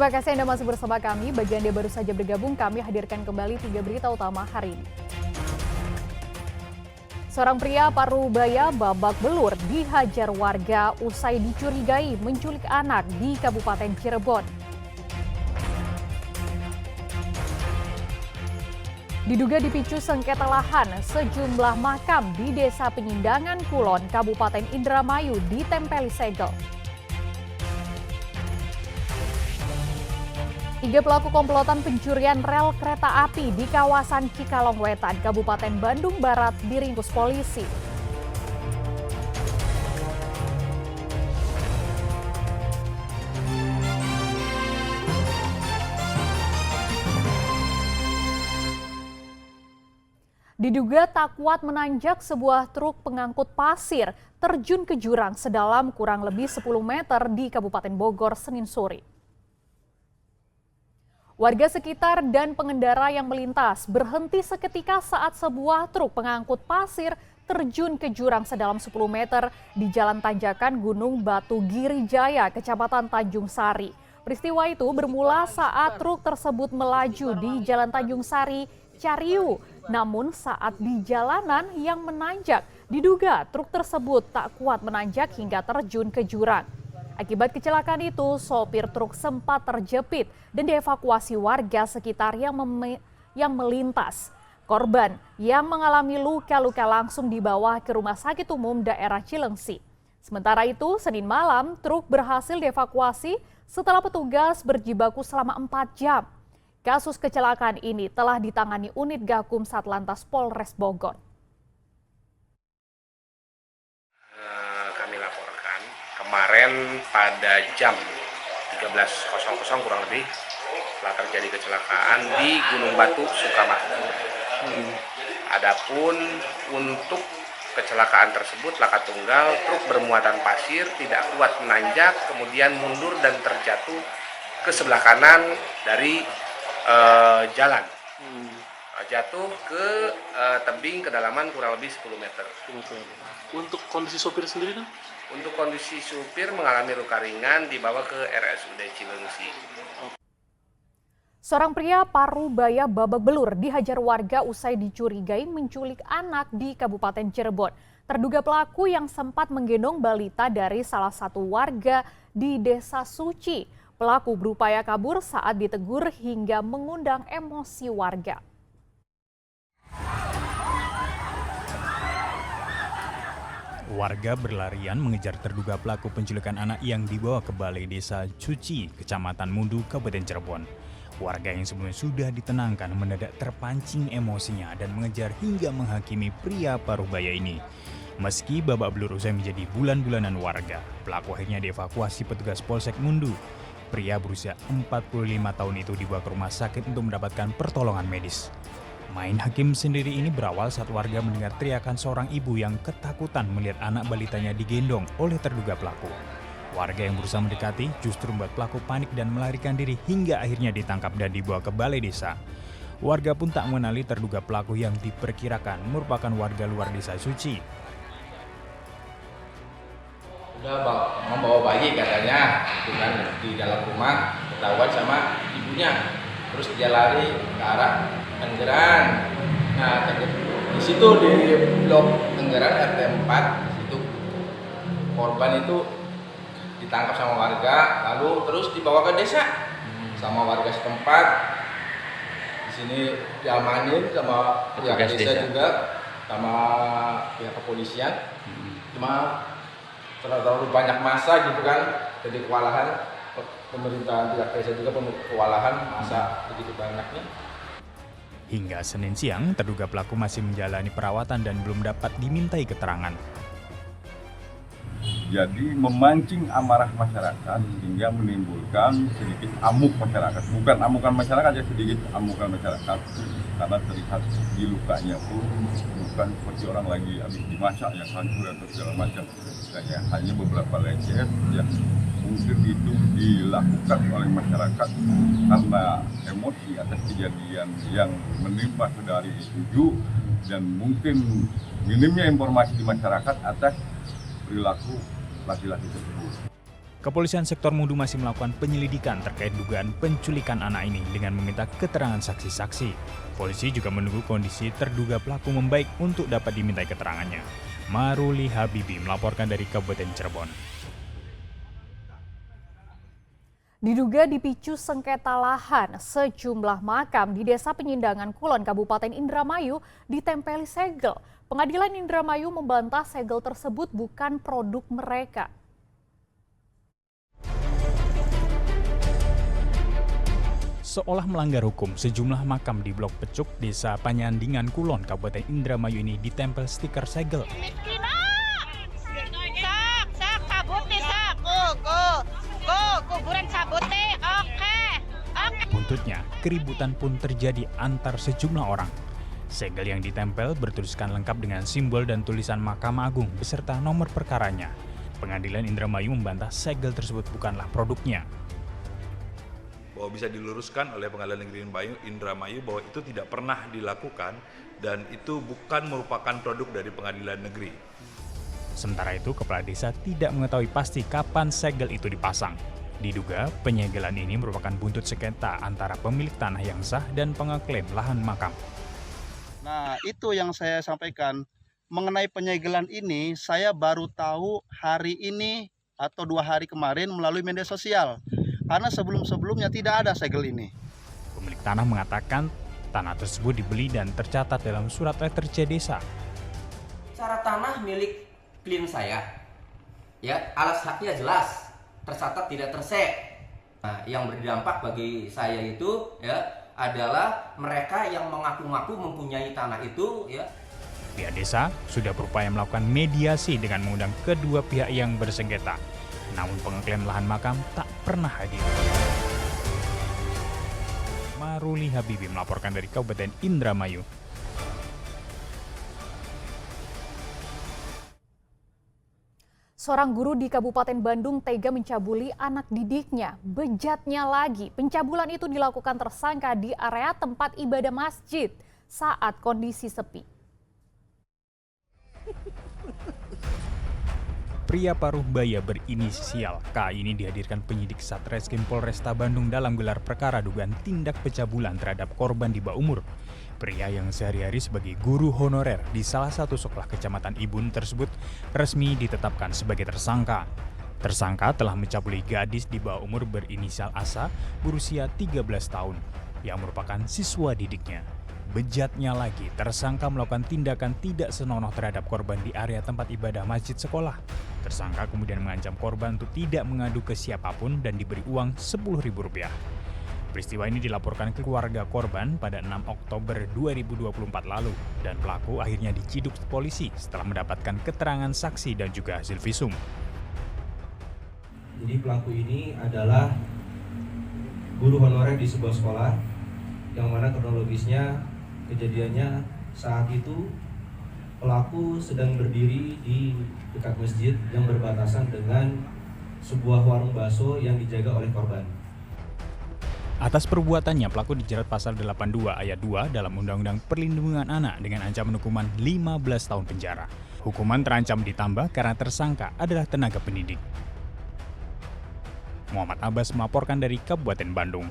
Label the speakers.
Speaker 1: Terima kasih Anda masih bersama kami. Bagi Anda baru saja bergabung, kami hadirkan kembali 3 berita utama hari ini. Seorang pria Parubaya babak belur dihajar warga usai dicurigai menculik anak di Kabupaten Cirebon. Diduga dipicu sengketa lahan, sejumlah makam di Desa Penyindangan Kulon, Kabupaten Indramayu ditempeli segel. 3 pelaku komplotan pencurian rel kereta api di kawasan Cikalongwetan, Kabupaten Bandung Barat diringkus polisi. Diduga tak kuat menanjak, sebuah truk pengangkut pasir terjun ke jurang sedalam kurang lebih 10 meter di Kabupaten Bogor Senin sore. Warga sekitar dan pengendara yang melintas berhenti seketika saat sebuah truk pengangkut pasir terjun ke jurang sedalam 10 meter di Jalan Tanjakan Gunung Batu Girijaya, Kecamatan Tanjung Sari. Peristiwa itu bermula saat truk tersebut melaju di Jalan Tanjung Sari, Cariu. Namun saat di jalanan yang menanjak, diduga truk tersebut tak kuat menanjak hingga terjun ke jurang. Akibat kecelakaan itu, sopir truk sempat terjepit dan dievakuasi warga sekitar yang melintas. Korban yang mengalami luka-luka langsung dibawa ke Rumah Sakit Umum Daerah Cilengsi. Sementara itu, Senin malam truk berhasil dievakuasi setelah petugas berjibaku selama 4 jam. Kasus kecelakaan ini telah ditangani unit Gakum Satlantas Polres Bogor.
Speaker 2: Kemarin pada jam 13.00 kurang lebih telah terjadi kecelakaan di Gunung Batu, Sukamakmur. Adapun untuk kecelakaan tersebut laka tunggal truk bermuatan pasir tidak kuat menanjak, kemudian mundur dan terjatuh ke sebelah kanan dari jalan. Jatuh ke tebing kedalaman kurang lebih 10 meter.
Speaker 3: Untuk kondisi sopir sendiri kan?
Speaker 2: Untuk kondisi supir mengalami luka ringan, dibawa ke RSUD Cilengsi.
Speaker 1: Seorang pria Parubaya babak belur dihajar warga usai dicurigai menculik anak di Kabupaten Cirebon. Terduga pelaku yang sempat menggendong balita dari salah satu warga di Desa Suci. Pelaku berupaya kabur saat ditegur hingga mengundang emosi warga.
Speaker 4: Warga berlarian mengejar terduga pelaku penculikan anak yang dibawa ke Balai Desa Suci, Kecamatan Mundu, Kabupaten Cirebon. Warga yang sebelumnya sudah ditenangkan mendadak terpancing emosinya dan mengejar hingga menghakimi pria Parubaya ini. Meski babak belur usai menjadi bulan-bulanan warga, pelaku akhirnya dievakuasi petugas Polsek Mundu. Pria berusia 45 tahun itu dibawa ke rumah sakit untuk mendapatkan pertolongan medis. Main hakim sendiri ini berawal saat warga mendengar teriakan seorang ibu yang ketakutan melihat anak balitanya digendong oleh terduga pelaku. Warga yang berusaha mendekati justru membuat pelaku panik dan melarikan diri hingga akhirnya ditangkap dan dibawa ke balai desa. Warga pun tak mengenali terduga pelaku yang diperkirakan merupakan warga luar Desa Suci.
Speaker 5: Udah membawa bayi katanya, itu kan di dalam rumah ketahuan sama ibunya. Terus dia lari ke arah Tenggeran. Nah, di situ di blok Tenggeran RT 4, di situ korban itu ditangkap sama warga, lalu terus dibawa ke desa sama warga setempat. Di sini diamanin sama pihak desa juga, sama pihak kepolisian. Cuma terlalu banyak massa gitu kan, jadi kewalahan pemerintahan pihak desa juga kewalahan massa begitu banyaknya.
Speaker 4: Hingga Senin siang, terduga pelaku masih menjalani perawatan dan belum dapat dimintai keterangan.
Speaker 6: Jadi memancing amarah masyarakat hingga menimbulkan sedikit amuk masyarakat. Bukan amukan masyarakat, ya sedikit amukan masyarakat. Karena terlihat di lukanya pun bukan seperti orang lagi habis dimasak yang hancur atau segala macam. Hanya beberapa lecet yang mungkin itu dilakukan oleh masyarakat karena emosi atas kejadian yang menimpa saudari itu dan mungkin minimnya informasi di masyarakat atas perilaku laki-laki tersebut.
Speaker 4: Kepolisian sektor Mudu masih melakukan penyelidikan terkait dugaan penculikan anak ini dengan meminta keterangan saksi-saksi. Polisi juga menunggu kondisi terduga pelaku membaik untuk dapat dimintai keterangannya. Maruli Habibi melaporkan dari Kabupaten Cirebon.
Speaker 1: Diduga dipicu sengketa lahan, sejumlah makam di Desa Penyindangan Kulon, Kabupaten Indramayu ditempeli segel. Pengadilan Indramayu membantah segel tersebut bukan produk mereka.
Speaker 4: Seolah melanggar hukum, sejumlah makam di Blok Pecuk, Desa Penyandingan Kulon, Kabupaten Indramayu ini ditempel stiker segel. Buntutnya, keributan pun terjadi antar sejumlah orang. Segel yang ditempel bertuliskan lengkap dengan simbol dan tulisan Mahkamah Agung beserta nomor perkaranya. Pengadilan Indramayu membantah segel tersebut bukanlah produknya.
Speaker 7: Bahwa bisa diluruskan oleh Pengadilan Negeri Indramayu bahwa itu tidak pernah dilakukan dan itu bukan merupakan produk dari pengadilan negeri.
Speaker 4: Sementara itu, kepala desa tidak mengetahui pasti kapan segel itu dipasang. Diduga penyegelan ini merupakan buntut sengketa antara pemilik tanah yang sah dan pengeklaim lahan makam.
Speaker 8: Nah, itu yang saya sampaikan. Mengenai penyegelan ini, saya baru tahu hari ini atau 2 hari kemarin melalui media sosial. Karena sebelum-sebelumnya tidak ada segel ini.
Speaker 4: Pemilik tanah mengatakan tanah tersebut dibeli dan tercatat dalam surat letter C desa.
Speaker 9: Secara tanah milik klien saya, ya alas haknya jelas, tercatat tidak tersek. Nah, yang berdampak bagi saya itu ya adalah mereka yang mengaku-ngaku mempunyai tanah itu ya.
Speaker 4: Pihak desa sudah berupaya melakukan mediasi dengan mengundang kedua pihak yang bersengketa. Namun pengeklaim lahan makam tak pernah hadir. Maruli Habibi melaporkan dari Kabupaten Indramayu.
Speaker 1: Seorang guru di Kabupaten Bandung tega mencabuli anak didiknya. Bejatnya lagi, pencabulan itu dilakukan tersangka di area tempat ibadah masjid saat kondisi sepi.
Speaker 4: Pria paruh baya berinisial K ini dihadirkan penyidik Satreskrim Polresta Bandung dalam gelar perkara dugaan tindak pencabulan terhadap korban di bawah umur. Pria yang sehari-hari sebagai guru honorer di salah satu sekolah kecamatan Ibun tersebut resmi ditetapkan sebagai tersangka. Tersangka telah mencabuli gadis di bawah umur berinisial Asa berusia 13 tahun yang merupakan siswa didiknya. Bejatnya lagi, tersangka melakukan tindakan tidak senonoh terhadap korban di area tempat ibadah masjid sekolah. Tersangka kemudian mengancam korban untuk tidak mengadu ke siapapun dan diberi uang Rp10.000. Peristiwa ini dilaporkan ke keluarga korban pada 6 Oktober 2024 lalu dan pelaku akhirnya diciduk polisi setelah mendapatkan keterangan saksi dan juga hasil visum.
Speaker 10: Jadi pelaku ini adalah guru honorer di sebuah sekolah yang mana kronologisnya kejadiannya saat itu pelaku sedang berdiri di dekat masjid yang berbatasan dengan sebuah warung bakso yang dijaga oleh korban.
Speaker 4: Atas perbuatannya, pelaku dijerat pasal 82 ayat 2 dalam Undang-Undang Perlindungan Anak dengan ancaman hukuman 15 tahun penjara. Hukuman terancam ditambah karena tersangka adalah tenaga pendidik. Muhammad Abbas melaporkan dari Kabupaten Bandung.